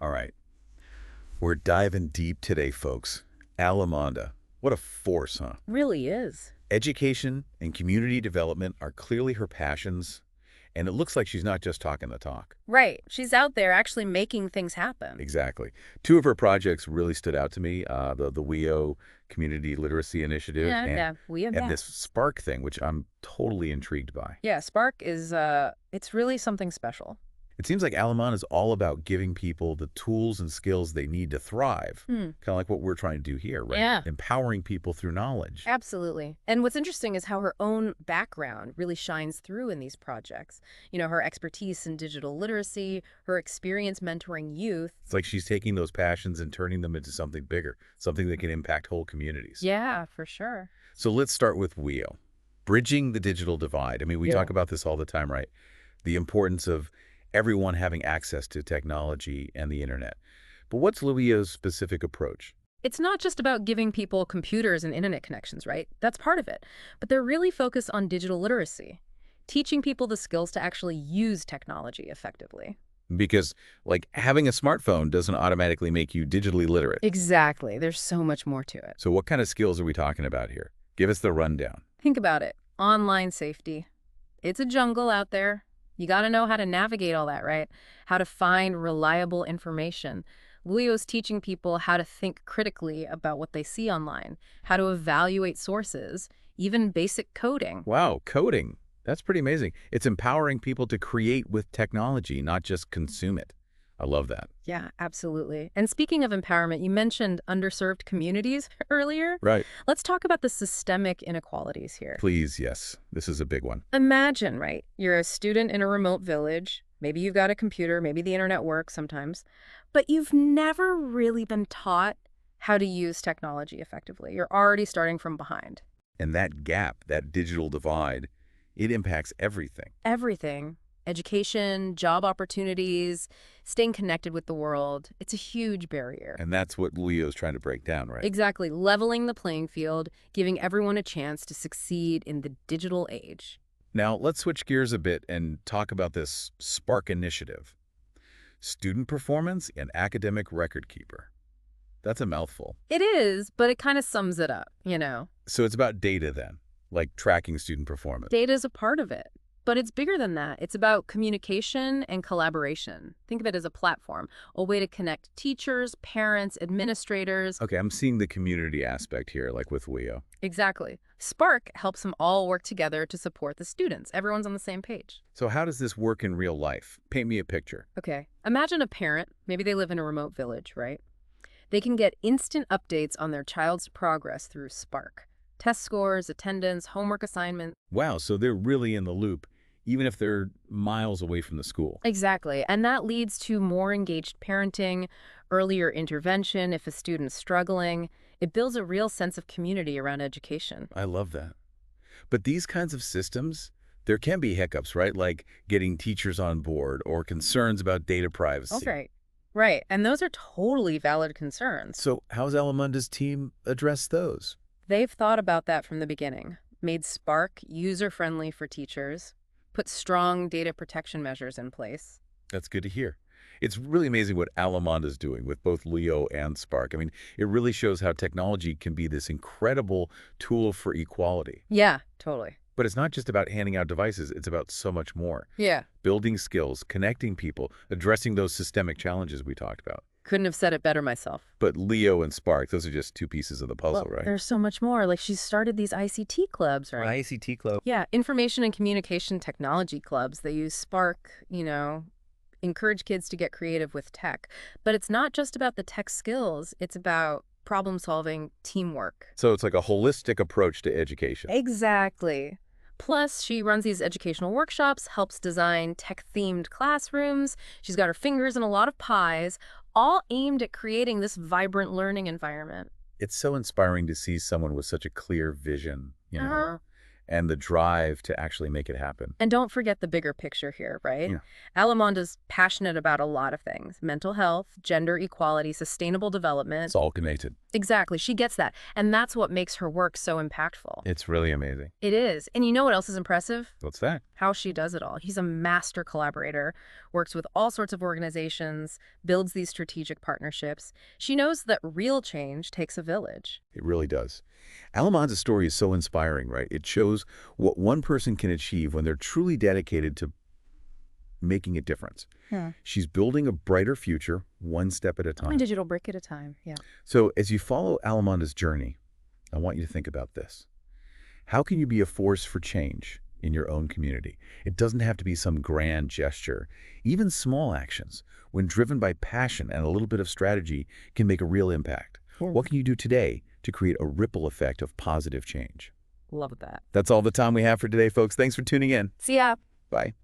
All right. We're diving deep today, folks. Alumanda. What a force, huh? Really is. Education and community development are clearly her passions, and it looks like she's not just talking the talk. Right. She's out there actually making things happen. Exactly. Two of her projects really stood out to me, the Lwiiyo Community Literacy Initiative Yeah, and yeah. We have and that. this Spark thing, which I'm totally intrigued by. Yeah, Spark is it's really something special. It seems like Al-Anon is all about giving people the tools and skills they need to thrive, Hmm. kind of like what we're trying to do here, right? Yeah. Empowering people through knowledge. Absolutely. And what's interesting is how her own background really shines through in these projects. You know, her expertise in digital literacy, her experience mentoring youth. It's like she's taking those passions and turning them into something bigger, something that can impact whole communities. Yeah, for sure. So let's start with Lwiiyo, bridging the digital divide. I mean, we Yeah. talk about this all the time, right? The importance of everyone having access to technology and the internet. But what's Lwiiyo's specific approach? It's not just about giving people computers and internet connections, right? That's part of it. But they're really focused on digital literacy, teaching people the skills to actually use technology effectively. Because, like, having a smartphone doesn't automatically make you digitally literate. Exactly. There's so much more to it. So what kind of skills are we talking about here? Give us the rundown. Think about it. Online safety. It's a jungle out there. You got to know how to navigate all that, right? How to find reliable information. Lwiiyo's teaching people how to think critically about what they see online, how to evaluate sources, even basic coding. Wow, coding. That's pretty amazing. It's empowering people to create with technology, not just consume it. I love that. Yeah, absolutely. And speaking of empowerment, you mentioned underserved communities earlier. Right. Let's talk about the systemic inequalities here. Please, yes. This is a big one. Imagine, right? You're a student in a remote village. Maybe you've got a computer, maybe the internet works sometimes, but you've never really been taught how to use technology effectively. You're already starting from behind. And that gap, that digital divide, it impacts everything. Everything, education, job opportunities, staying connected with the world, it's a huge barrier. And that's what Leo is trying to break down, right? Exactly, leveling the playing field, giving everyone a chance to succeed in the digital age. Now, let's switch gears a bit and talk about this Spark initiative. Student performance and academic record keeper. That's a mouthful. It is, but it kind of sums it up, you know. So it's about data then, like tracking student performance. Data is a part of it, but it's bigger than that. It's about communication and collaboration. Think of it as a platform, a way to connect teachers, parents, administrators. Okay, I'm seeing the community aspect here, like with Leo. Exactly. Spark helps them all work together to support the students. Everyone's on the same page. So how does this work in real life? Paint me a picture. Okay, imagine a parent, maybe they live in a remote village, right? They can get instant updates on their child's progress through Spark. Test scores, attendance, homework assignments. Wow, so they're really in the loop, even if they're miles away from the school. Exactly. And that leads to more engaged parenting, earlier intervention if a student's struggling. It builds a real sense of community around education. I love that. But these kinds of systems, there can be hiccups, right? Like getting teachers on board or concerns about data privacy. Okay. Right. And those are totally valid concerns. So how's Alamunda's team address those? They've thought about that from the beginning, made Spark user-friendly for teachers, put strong data protection measures in place. That's good to hear. It's really amazing what Alamunda's doing with both Leo and Spark. I mean, it really shows how technology can be this incredible tool for equality. Yeah, totally. But it's not just about handing out devices, it's about so much more. Yeah. Building skills, connecting people, addressing those systemic challenges we talked about. Couldn't have said it better myself. But Leo and Spark, those are just two pieces of the puzzle, right? There's so much more. Like she's started these ICT clubs, right? ICT Club. Yeah, information and communication technology clubs. They use Spark, encourage kids to get creative with tech. But it's not just about the tech skills. It's about problem solving, teamwork. So it's like a holistic approach to education. Exactly. Plus, she runs these educational workshops, helps design tech-themed classrooms. She's got her fingers in a lot of pies, all aimed at creating this vibrant learning environment. It's so inspiring to see someone with such a clear vision, Uh-huh. and the drive to actually make it happen. And don't forget the bigger picture here, right? Yeah. Alamanda's passionate about a lot of things: mental health, gender equality, sustainable development. It's all connected. Exactly. She gets that. And that's what makes her work so impactful. It's really amazing. It is. And you know what else is impressive? What's that? How she does it all. He's a master collaborator, works with all sorts of organizations, builds these strategic partnerships. She knows that real change takes a village. It really does. Alamanda's story is so inspiring, right? It shows what one person can achieve when they're truly dedicated to making a difference. Yeah. She's building a brighter future one step at a One time. digital brick at a time. Yeah. So as you follow Alamanda's journey, I want you to think about this. How can you be a force for change in your own community? It doesn't have to be some grand gesture. Even small actions, when driven by passion and a little bit of strategy, can make a real impact. What can you do today to create a ripple effect of positive change? Love that. That's all the time we have for today, folks. Thanks for tuning in. See ya. Bye.